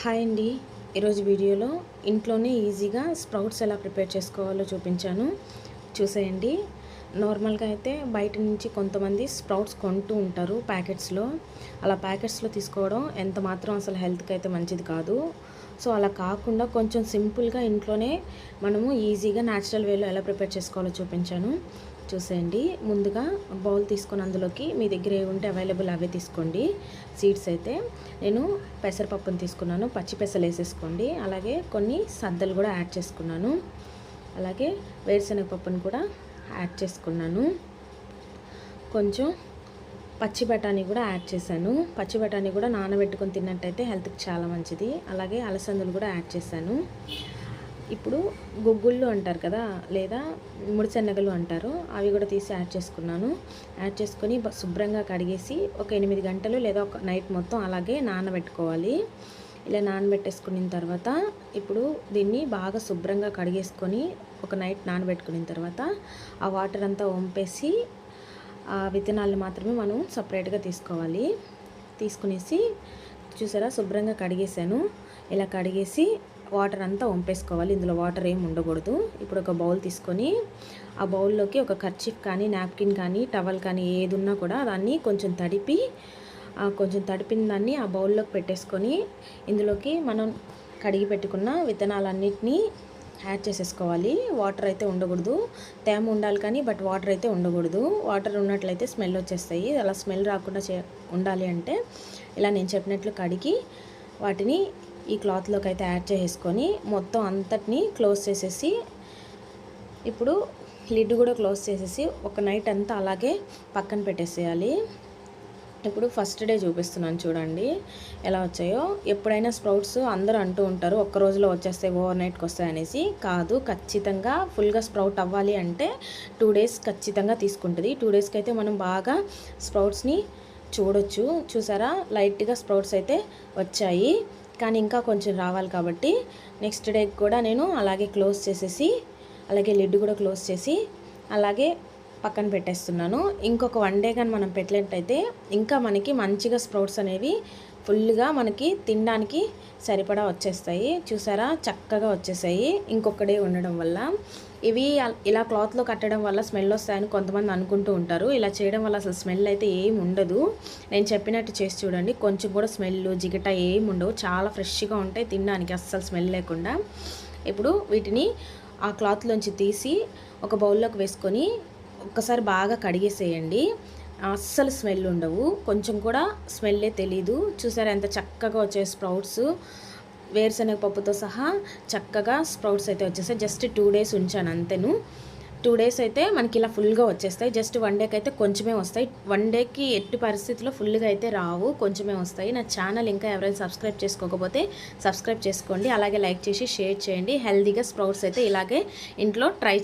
Hi అండి. ఈరోజు వీడియోలో ఇంట్లోనే ఈజీగా స్ప్రౌట్స్ ఎలా ప్రిపేర్ చేసుకోవాలో చూపించాను, చూసేయండి. నార్మల్గా అయితే బయట నుంచి కొంతమంది స్ప్రౌట్స్ కొంటూ ఉంటారు ప్యాకెట్స్లో. అలా ప్యాకెట్స్లో తీసుకోవడం ఎంత మాత్రం అసలు హెల్త్కి అయితే మంచిది కాదు. సో అలా కాకుండా కొంచెం సింపుల్గా ఇంట్లోనే మనము ఈజీగా న్యాచురల్ వేలో ఎలా ప్రిపేర్ చేసుకోవాలో చూపించాను, చూసేయండి. ముందుగా బౌల్ తీసుకొని అందులోకి మీ దగ్గర ఏ ఉంటే అవైలబుల్ అవే తీసుకోండి. సీడ్స్ అయితే నేను పెసరపప్పును తీసుకున్నాను, పచ్చి పెసలు వేసేసుకోండి. అలాగే కొన్ని సద్దలు కూడా యాడ్ చేసుకున్నాను. అలాగే వేరుశనగ పప్పును కూడా యాడ్ చేసుకున్నాను. కొంచెం పచ్చి బఠానీ కూడా యాడ్ చేశాను. పచ్చి బఠానీ కూడా నానబెట్టుకొని తిన్నట్టయితే హెల్త్కి చాలా మంచిది. అలాగే అలసందలు కూడా యాడ్ చేశాను. ఇప్పుడు గుగ్గుళ్ళు అంటారు కదా, లేదా ముడిచెనగలు అంటారు, అవి కూడా తీసి యాడ్ చేసుకున్నాను. యాడ్ చేసుకొని శుభ్రంగా కడిగేసి ఒక 8 గంటలు లేదా ఒక నైట్ మొత్తం అలాగే నానబెట్టుకోవాలి. ఇలా నానబెట్టేసుకున్న తర్వాత ఇప్పుడు దీన్ని బాగా శుభ్రంగా కడిగేసుకొని ఒక నైట్ నానబెట్టుకున్న తర్వాత ఆ వాటర్ అంతా వంపేసి ఆ విత్తనాలు మాత్రమే మనం సపరేట్గా తీసుకోవాలి. తీసుకునేసి చూసారా, శుభ్రంగా కడిగేసాను. ఇలా కడిగేసి వాటర్ అంతా వంపేసుకోవాలి. ఇందులో వాటర్ ఏమి ఉండకూడదు. ఇప్పుడు ఒక బౌల్ తీసుకొని ఆ బౌల్లోకి ఒక కర్చీఫ్ కానీ నాప్కిన్ కానీ టవల్ కానీ ఏది ఉన్నా కూడా దాన్ని కొంచెం తడిపిన దాన్ని ఆ బౌల్లోకి పెట్టేసుకొని ఇందులోకి మనం కడిగి పెట్టుకున్న విత్తనాలన్నిటినీ యాడ్ చేసేసుకోవాలి. వాటర్ అయితే ఉండకూడదు, తేమ ఉండాలి కానీ బట్ వాటర్ అయితే ఉండకూడదు. వాటర్ ఉన్నట్లయితే స్మెల్ వచ్చేస్తాయి. అలా స్మెల్ రాకుండా ఉండాలి అంటే ఇలా నేను చెప్పినట్లు కడిగి వాటిని ఈ క్లాత్లోకి అయితే యాడ్ చేసేసుకొని మొత్తం అంతటిని క్లోజ్ చేసేసి ఇప్పుడు లిడ్ కూడా క్లోజ్ చేసేసి ఒక నైట్ అంతా అలాగే పక్కన పెట్టేసేయాలి. ఇప్పుడు ఫస్ట్ డే చూపిస్తున్నాను, చూడండి ఎలా వచ్చాయో. ఎప్పుడైనా స్ప్రౌట్స్ అందరూ అంటూ ఉంటారు ఒక్క రోజులో వచ్చేస్తాయి, ఓవర్ నైట్కి వస్తాయి అనేసి. కాదు, ఖచ్చితంగా ఫుల్గా స్ప్రౌట్ అవ్వాలి అంటే 2 డేస్ ఖచ్చితంగా తీసుకుంటుంది. 2 డేస్కి అయితే మనం బాగా స్ప్రౌట్స్ని చూడొచ్చు. చూసారా, లైట్గా స్ప్రౌట్స్ అయితే వచ్చాయి, కానీ ఇంకా కొంచెం రావాలి. కాబట్టి నెక్స్ట్ డేకి కూడా నేను అలాగే క్లోజ్ చేసేసి అలాగే లిడ్ కూడా క్లోజ్ చేసి అలాగే పక్కన పెట్టేస్తున్నాను. ఇంకొక 1 డే కానీ మనం పెట్టినట్టయితే ఇంకా మనకి మంచిగా స్ప్రౌట్స్ అనేవి ఫుల్గా మనకి తినడానికి సరిపడా వచ్చేస్తాయి. చూసారా, చక్కగా వచ్చేసాయి ఇంకొక డే ఉండడం వల్ల. ఇవి ఇలా క్లాత్లో కట్టడం వల్ల స్మెల్ వస్తాయని కొంతమంది అనుకుంటూ ఉంటారు. ఇలా చేయడం వల్ల అసలు స్మెల్ అయితే ఏమి ఉండదు. నేను చెప్పినట్టు చేసి చూడండి, కొంచెం కూడా స్మెల్ జిగట ఏమి ఉండవు. చాలా ఫ్రెష్గా ఉంటాయి తినడానికి, అస్సలు స్మెల్ లేకుండా. ఇప్పుడు వీటిని ఆ క్లాత్లోంచి తీసి ఒక బౌల్లోకి వేసుకొని ఒక్కసారి బాగా కడిగేసేయండి. అస్సలు స్మెల్ ఉండవు, కొంచెం కూడా స్మెల్లే తెలీదు. చూసారా ఎంత చక్కగా వచ్చే స్ప్రౌట్స్, వేరుశనగ పప్పుతో సహా చక్కగా స్ప్రౌట్స్ అయితే వచ్చేస్తాయి. జస్ట్ 2 డేస్ ఉంచాను అంతేను. 2 డేస్ అయితే మనకి ఇలా ఫుల్గా వచ్చేస్తాయి. జస్ట్ 1 డేకి అయితే కొంచెమే వస్తాయి. 1 డేకి ఎట్టి పరిస్థితుల్లో ఫుల్గా అయితే రావు, కొంచెమే వస్తాయి. నా ఛానల్ ఇంకా ఎవరైనా సబ్స్క్రైబ్ చేసుకోకపోతే సబ్స్క్రైబ్ చేసుకోండి. అలాగే లైక్ చేసి షేర్ చేయండి. హెల్తీగా స్ప్రౌట్స్ అయితే ఇలాగే ఇంట్లో ట్రై